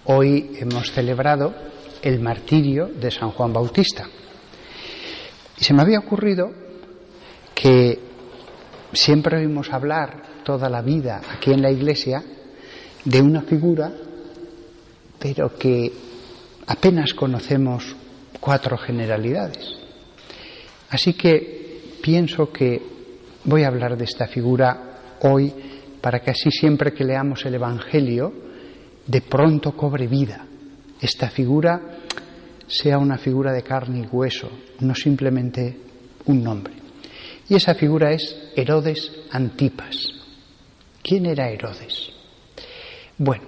Hoy hemos celebrado el martirio de San Juan Bautista. Y se me había ocurrido que siempre oímos hablar toda la vida aquí en la Iglesia de una figura, pero que apenas conocemos 4 generalidades. Así que pienso que voy a hablar de esta figura hoy para que así siempre que leamos el Evangelio de pronto cobre vida. Esta figura sea una figura de carne y hueso, no simplemente un nombre. Y esa figura es Herodes Antipas. ¿Quién era Herodes? Bueno,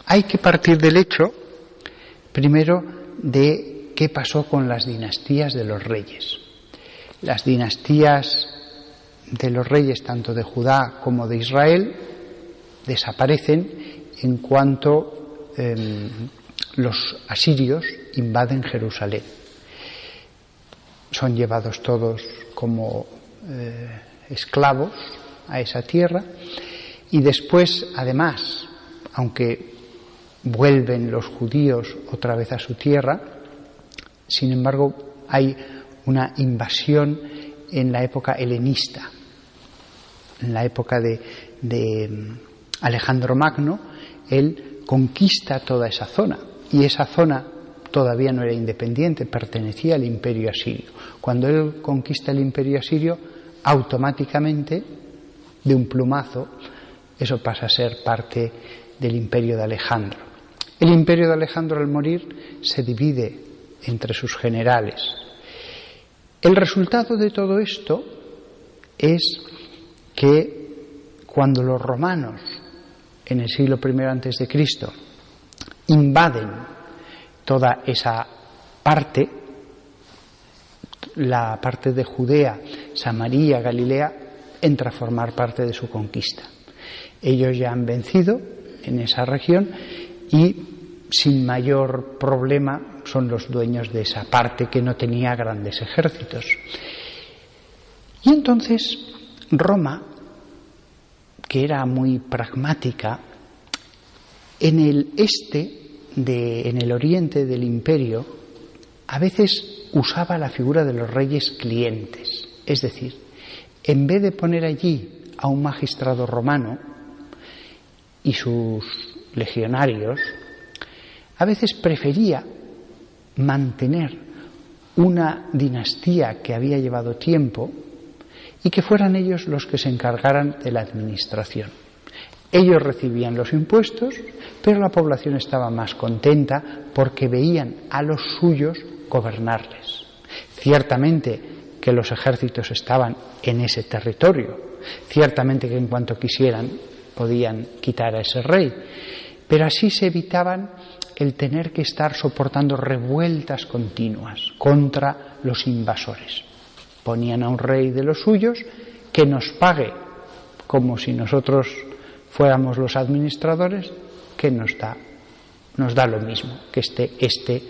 hay que partir del hecho, primero, de qué pasó con las dinastías de los reyes. Las dinastías de los reyes, tanto de Judá como de Israel, desaparecen en cuanto los asirios invaden Jerusalén. Son llevados todos como esclavos a esa tierra y después, además, aunque vuelven los judíos otra vez a su tierra, sin embargo hay una invasión en la época helenista, en la época de Alejandro Magno. Él conquista toda esa zona y esa zona todavía no era independiente, pertenecía al imperio asirio. Cuando él conquista el imperio asirio, automáticamente, de un plumazo, eso pasa a ser parte del imperio de Alejandro. El imperio de Alejandro, al morir, se divide entre sus generales. El resultado de todo esto es que cuando los romanos, en el siglo I a.C., invaden toda esa parte, la parte de Judea, Samaria, Galilea, entra a formar parte de su conquista. Ellos ya han vencido en esa región y sin mayor problema son los dueños de esa parte que no tenía grandes ejércitos. Y entonces Roma, que era muy pragmática, en el en el oriente del imperio, a veces usaba la figura de los reyes clientes. Es decir, en vez de poner allí a un magistrado romano y sus legionarios, a veces prefería mantener una dinastía que había llevado tiempo y que fueran ellos los que se encargaran de la administración. Ellos recibían los impuestos, pero la población estaba más contenta porque veían a los suyos gobernarles. Ciertamente que los ejércitos estaban en ese territorio, ciertamente que en cuanto quisieran podían quitar a ese rey, pero así se evitaban el tener que estar soportando revueltas continuas contra los invasores. Ponían a un rey de los suyos que nos pague como si nosotros fuéramos los administradores, que nos da lo mismo, que esté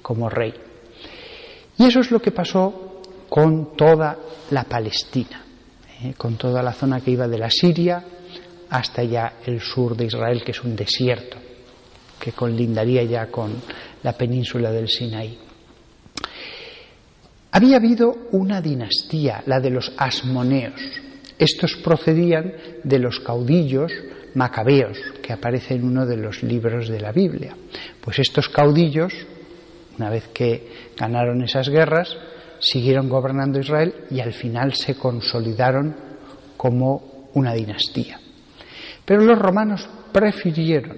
como rey. Y eso es lo que pasó con toda la Palestina, con toda la zona que iba de la Siria hasta ya el sur de Israel, que es un desierto, que colindaría ya con la península del Sinaí. Había habido una dinastía, la de los asmoneos. Estos procedían de los caudillos macabeos, que aparece en uno de los libros de la Biblia. Pues estos caudillos, una vez que ganaron esas guerras, siguieron gobernando Israel y al final se consolidaron como una dinastía. Pero los romanos prefirieron,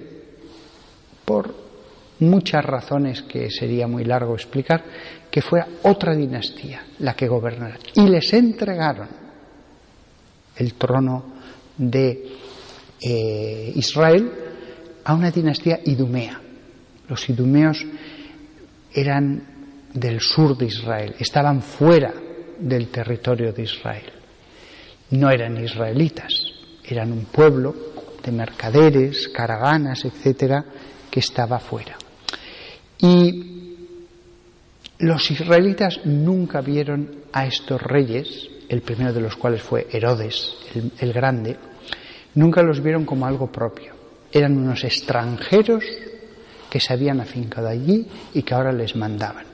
por muchas razones que sería muy largo explicar, que fuera otra dinastía la que gobernara. Y les entregaron el trono de Israel a una dinastía idumea. Los idumeos eran del sur de Israel, estaban fuera del territorio de Israel. No eran israelitas, eran un pueblo de mercaderes, caravanas, etcétera, que estaba fuera. Y los israelitas nunca vieron a estos reyes, el primero de los cuales fue Herodes el Grande, nunca los vieron como algo propio. eran unos extranjeros que se habían afincado allí y que ahora les mandaban.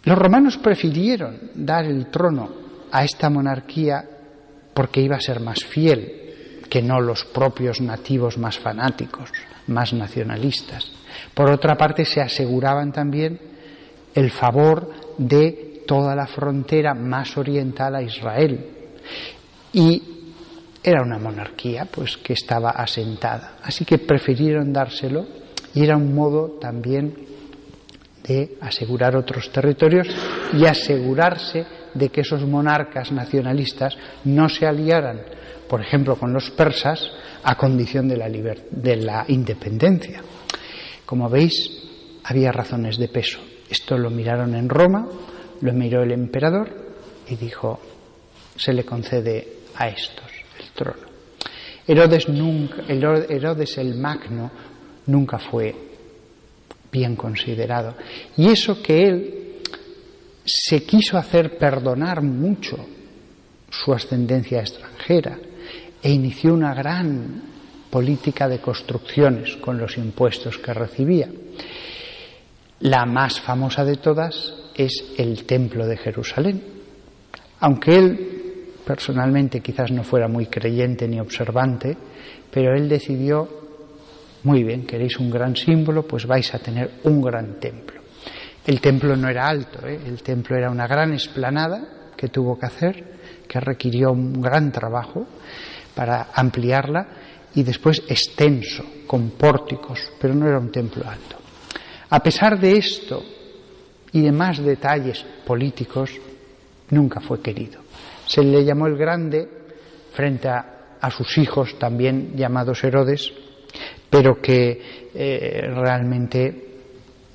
Los romanos prefirieron dar el trono a esta monarquía porque iba a ser más fiel que no los propios nativos más fanáticos, más nacionalistas. Por otra parte, se aseguraban también el favor de toda la frontera más oriental a Israel. Y era una monarquía pues que estaba asentada. Así que prefirieron dárselo y era un modo también de asegurar otros territorios y asegurarse de que esos monarcas nacionalistas no se aliaran, por ejemplo, con los persas a condición de la independencia. Como veis, había razones de peso. Esto lo miraron en Roma, lo miró el emperador y dijo: se le concede a estos el trono. Herodes el Magno nunca fue bien considerado. Y eso que él se quiso hacer perdonar mucho su ascendencia extranjera e inició una gran política de construcciones con los impuestos que recibía. La más famosa de todas es el Templo de Jerusalén. Aunque él personalmente quizás no fuera muy creyente ni observante, pero él decidió: muy bien, queréis un gran símbolo, pues vais a tener un gran templo. El templo no era alto, el templo era una gran explanada que tuvo que hacer, que requirió un gran trabajo para ampliarla, y después extenso, con pórticos, pero no era un templo alto. A pesar de esto y de más detalles políticos, nunca fue querido. Se le llamó el Grande frente a sus hijos, también llamados Herodes, pero que realmente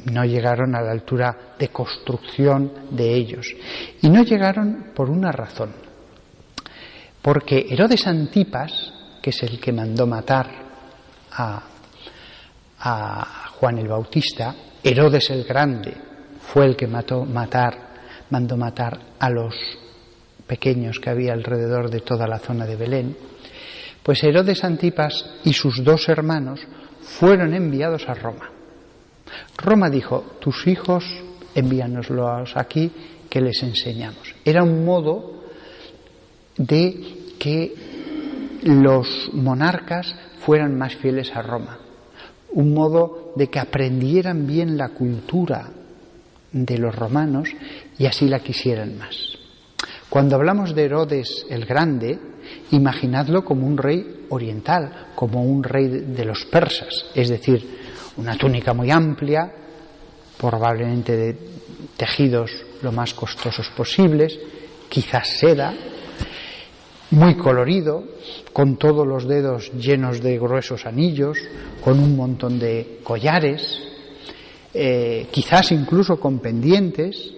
no llegaron a la altura de construcción de ellos. Y no llegaron por una razón. Porque Herodes Antipas, que es el que mandó matar a Juan el Bautista, Herodes el Grande fue el que mandó matar a los pequeños que había alrededor de toda la zona de Belén. Pues Herodes Antipas y sus dos hermanos fueron enviados a Roma. Roma dijo: tus hijos, envíanoslos aquí, que les enseñamos. Era un modo de que los monarcas fueran más fieles a Roma, un modo de que aprendieran bien la cultura de los romanos y así la quisieran más. Cuando hablamos de Herodes el Grande, imaginadlo como un rey oriental, como un rey de los persas, es decir, una túnica muy amplia, probablemente de tejidos lo más costosos posibles, quizás seda, muy colorido, con todos los dedos llenos de gruesos anillos, con un montón de collares, quizás incluso con pendientes,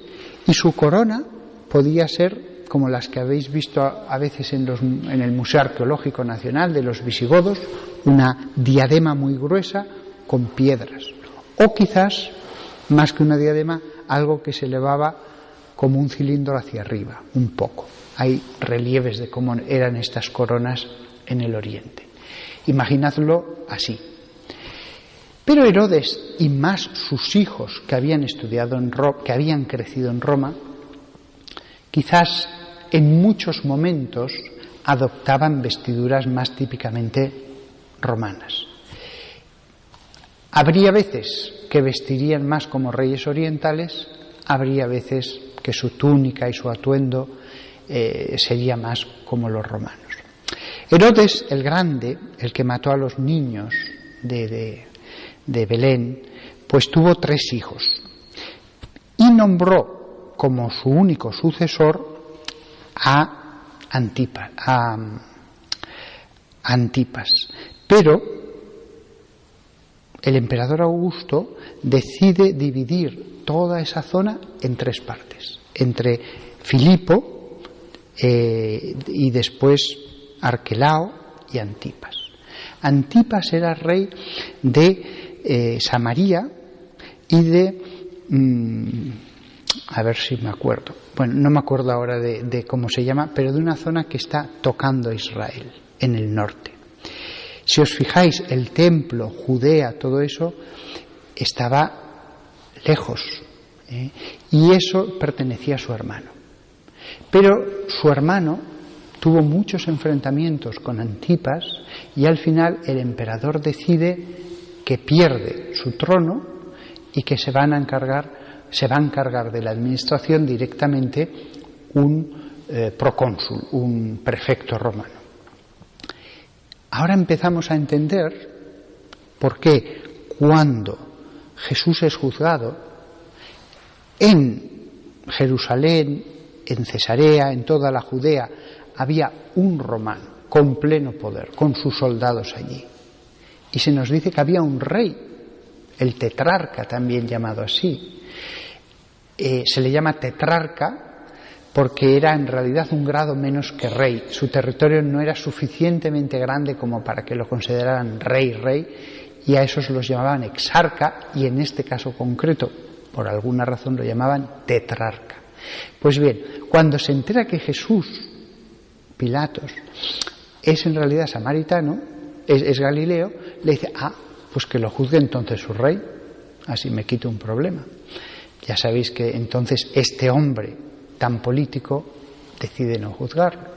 y su corona podía ser como las que habéis visto a veces en el Museo Arqueológico Nacional de los visigodos, una diadema muy gruesa con piedras, o quizás, más que una diadema, algo que se elevaba como un cilindro hacia arriba, un poco. Hay relieves de cómo eran estas coronas en el Oriente. Imaginadlo así. Pero Herodes, y más sus hijos que habían estudiado en Roma, que habían crecido en Roma, quizás en muchos momentos adoptaban vestiduras más típicamente romanas. Habría veces que vestirían más como reyes orientales, habría veces que su túnica y su atuendo sería más como los romanos. Herodes el Grande, el que mató a los niños de Belén, pues tuvo 3 hijos y nombró como su único sucesor a Antipas. Pero el emperador Augusto decide dividir toda esa zona en 3 partes, entre Filipo y después Arquelao y Antipas. Antipas era rey de Samaria y de a ver si me acuerdo, bueno, no me acuerdo ahora de cómo se llama, pero de una zona que está tocando a Israel en el norte. Si os fijáis, el templo, Judea, todo eso estaba lejos, y eso pertenecía a su hermano. Pero su hermano tuvo muchos enfrentamientos con Antipas y al final el emperador decide que pierde su trono y que se va a encargar de la administración directamente un procónsul, un prefecto romano. Ahora empezamos a entender por qué cuando Jesús es juzgado en Jerusalén, en Cesarea, en toda la Judea, había un romano con pleno poder, con sus soldados allí. Y se nos dice que había un rey, el tetrarca, también llamado así. Se le llama tetrarca porque era en realidad un grado menos que rey. Su territorio no era suficientemente grande como para que lo consideraran rey, y a esos los llamaban exarca, y en este caso concreto, por alguna razón, lo llamaban tetrarca. Pues bien, cuando se entera que Jesús, Pilatos, es en realidad samaritano, es galileo, le dice, pues que lo juzgue entonces su rey, así me quito un problema. Ya sabéis que entonces este hombre tan político decide no juzgarlo,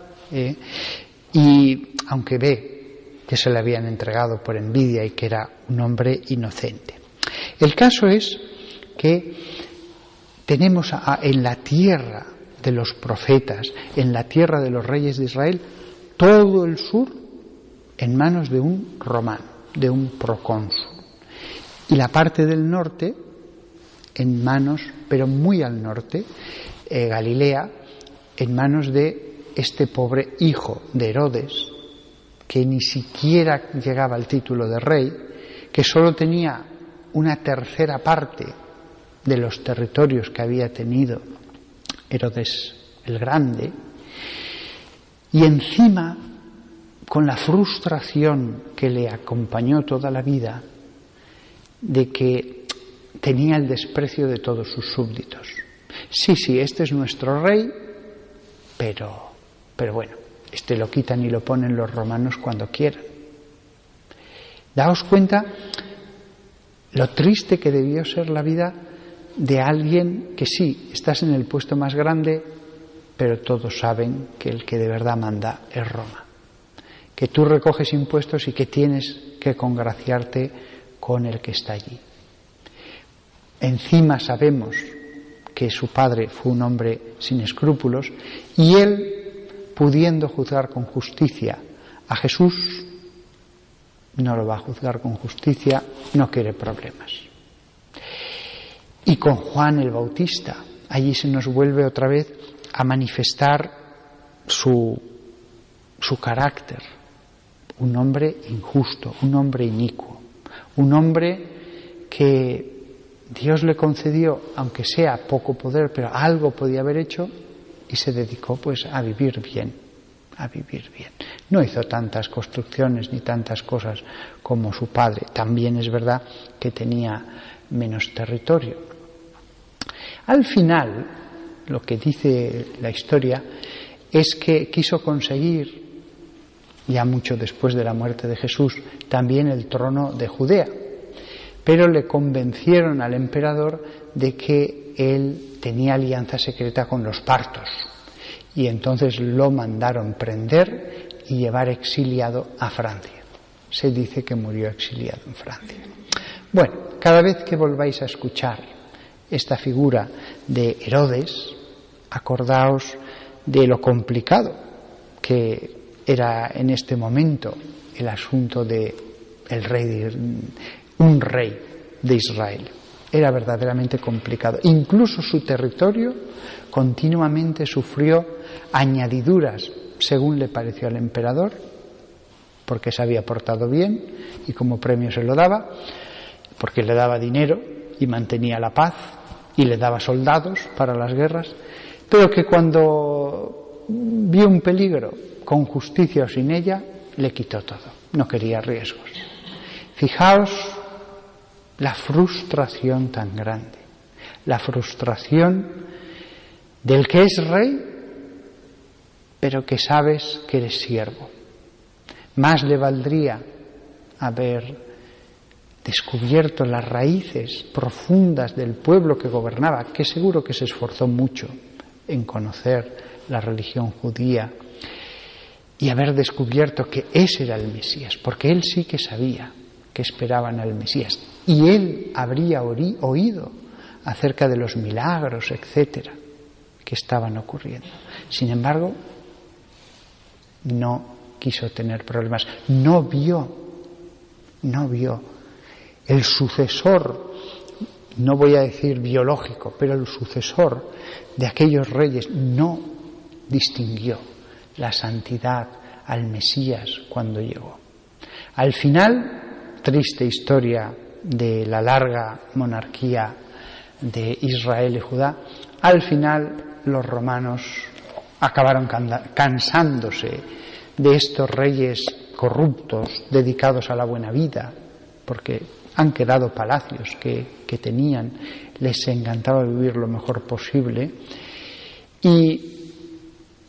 y aunque ve que se le habían entregado por envidia y que era un hombre inocente. El caso es que tenemos en la tierra de los profetas, en la tierra de los reyes de Israel, todo el sur en manos de un romano, de un procónsul, y la parte del norte en manos, pero muy al norte, Galilea, en manos de este pobre hijo de Herodes, que ni siquiera llegaba al título de rey, que solo tenía una tercera parte de los territorios que había tenido Herodes el Grande, y encima, con la frustración que le acompañó toda la vida, de que tenía el desprecio de todos sus súbditos. Sí, este es nuestro rey, pero bueno, este lo quitan y lo ponen los romanos cuando quieran. Daos cuenta lo triste que debió ser la vida de alguien que sí, estás en el puesto más grande, pero todos saben que el que de verdad manda es Roma. Que tú recoges impuestos y que tienes que congraciarte con el que está allí. Encima sabemos que su padre fue un hombre sin escrúpulos, y él, pudiendo juzgar con justicia a Jesús, no lo va a juzgar con justicia, no quiere problemas. Y con Juan el Bautista, allí se nos vuelve otra vez a manifestar su carácter. Un hombre injusto, un hombre inicuo, un hombre que Dios le concedió, aunque sea poco poder, pero algo podía haber hecho, y se dedicó pues a vivir bien, No hizo tantas construcciones ni tantas cosas como su padre. También es verdad que tenía menos territorio. Al final, lo que dice la historia es que quiso conseguir, ya mucho después de la muerte de Jesús, también el trono de Judea. Pero le convencieron al emperador de que él tenía alianza secreta con los partos, y entonces lo mandaron prender y llevar exiliado a Francia. Se dice que murió exiliado en Francia. Bueno, cada vez que volváis a escuchar esta figura de Herodes, acordaos de lo complicado que era en este momento el asunto de un rey de Israel. Era verdaderamente complicado. Incluso su territorio continuamente sufrió añadiduras según le pareció al emperador, porque se había portado bien y como premio se lo daba, porque le daba dinero y mantenía la paz y le daba soldados para las guerras, pero que cuando vio un peligro, con justicia o sin ella, le quitó todo. No quería riesgos. Fijaos la frustración tan grande, la frustración del que es rey, pero que sabes que eres siervo. Más le valdría haber descubierto las raíces profundas del pueblo que gobernaba, que seguro que se esforzó mucho en conocer la religión judía, y haber descubierto que ese era el Mesías, porque él sí que sabía que esperaban al Mesías, y él habría oído acerca de los milagros, etcétera, que estaban ocurriendo. Sin embargo, no quiso tener problemas, no vio el sucesor, no voy a decir biológico, pero el sucesor de aquellos reyes no distinguió la santidad al Mesías cuando llegó. Al final, triste historia de la larga monarquía de Israel y Judá, al final los romanos acabaron cansándose de estos reyes corruptos dedicados a la buena vida, porque han quedado palacios que tenían, les encantaba vivir lo mejor posible, y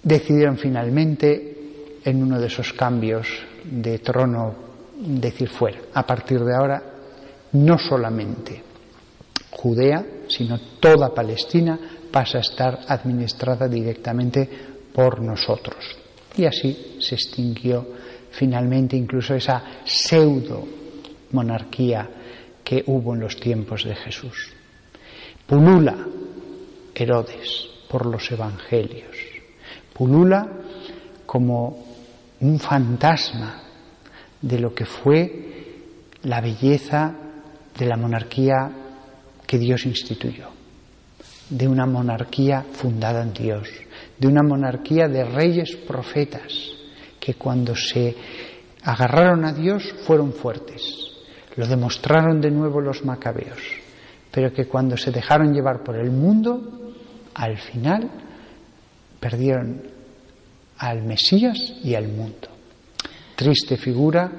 decidieron finalmente, en uno de esos cambios de trono, decir fuera. A partir de ahora, no solamente Judea, sino toda Palestina pasa a estar administrada directamente por nosotros. Y así se extinguió finalmente incluso esa pseudo monarquía que hubo en los tiempos de Jesús. Pulula Herodes por los evangelios, pulula como un fantasma de lo que fue la belleza de la monarquía que Dios instituyó, de una monarquía fundada en Dios, de una monarquía de reyes profetas que cuando se agarraron a Dios fueron fuertes. Lo demostraron de nuevo los macabeos, pero que cuando se dejaron llevar por el mundo, al final perdieron al Mesías y al mundo. Triste figura,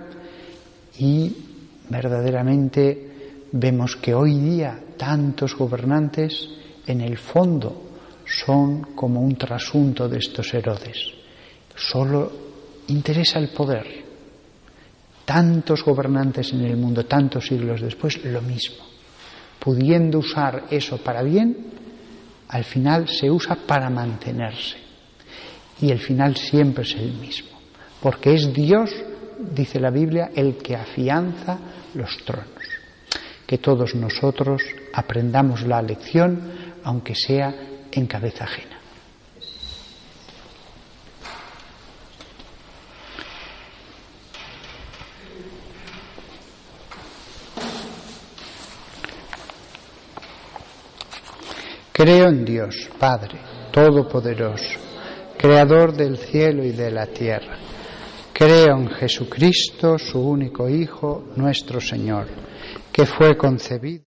y verdaderamente vemos que hoy día tantos gobernantes en el fondo son como un trasunto de estos Herodes. Solo interesa el poder. Tantos gobernantes en el mundo, tantos siglos después, lo mismo. Pudiendo usar eso para bien, al final se usa para mantenerse. Y el final siempre es el mismo. Porque es Dios, dice la Biblia, el que afianza los tronos. Que todos nosotros aprendamos la lección, aunque sea en cabeza ajena. Creo en Dios, Padre Todopoderoso, Creador del cielo y de la tierra. Creo en Jesucristo, su único Hijo, nuestro Señor, que fue concebido